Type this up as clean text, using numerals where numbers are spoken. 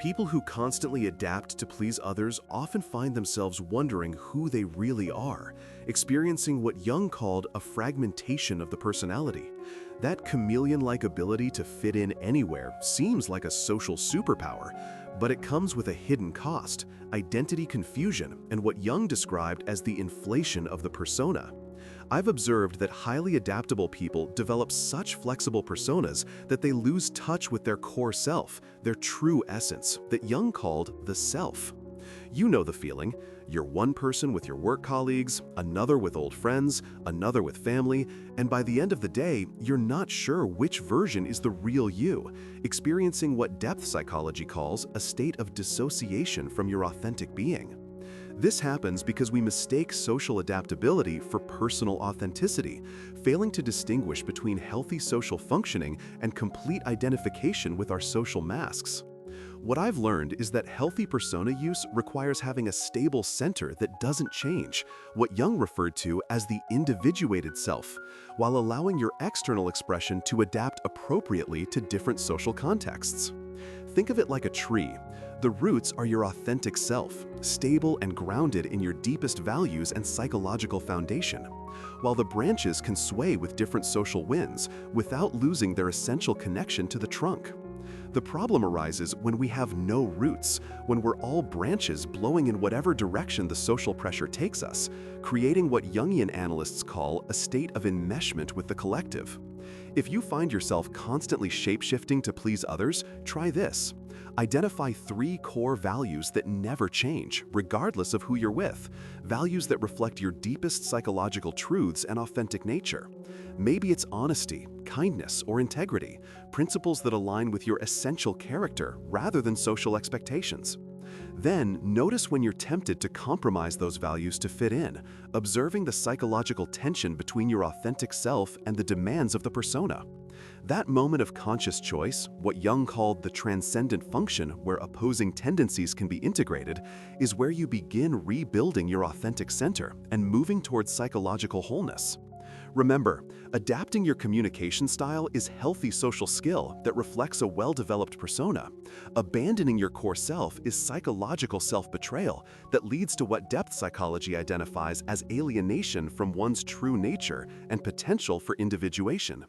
People who constantly adapt to please others often find themselves wondering who they really are, experiencing what Jung called a fragmentation of the personality. That chameleon-like ability to fit in anywhere seems like a social superpower, but it comes with a hidden cost, identity confusion, and what Jung described as the inflation of the persona. I've observed that highly adaptable people develop such flexible personas that they lose touch with their core self, their true essence, that Jung called the self. You know the feeling. You're one person with your work colleagues, another with old friends, another with family, and by the end of the day, you're not sure which version is the real you, experiencing what depth psychology calls a state of dissociation from your authentic being. This happens because we mistake social adaptability for personal authenticity, failing to distinguish between healthy social functioning and complete identification with our social masks. What I've learned is that healthy persona use requires having a stable center that doesn't change, what Jung referred to as the individuated self, while allowing your external expression to adapt appropriately to different social contexts. Think of it like a tree. The roots are your authentic self, stable and grounded in your deepest values and psychological foundation, while the branches can sway with different social winds without losing their essential connection to the trunk. The problem arises when we have no roots, when we're all branches blowing in whatever direction the social pressure takes us, creating what Jungian analysts call a state of enmeshment with the collective. If you find yourself constantly shape-shifting to please others, try this. Identify 3 core values that never change, regardless of who you're with, values that reflect your deepest psychological truths and authentic nature. Maybe it's honesty, kindness, or integrity, principles that align with your essential character rather than social expectations. Then, notice when you're tempted to compromise those values to fit in, observing the psychological tension between your authentic self and the demands of the persona. That moment of conscious choice, what Jung called the transcendent function where opposing tendencies can be integrated, is where you begin rebuilding your authentic center and moving towards psychological wholeness. Remember, adapting your communication style is healthy social skill that reflects a well-developed persona. Abandoning your core self is psychological self-betrayal that leads to what depth psychology identifies as alienation from one's true nature and potential for individuation.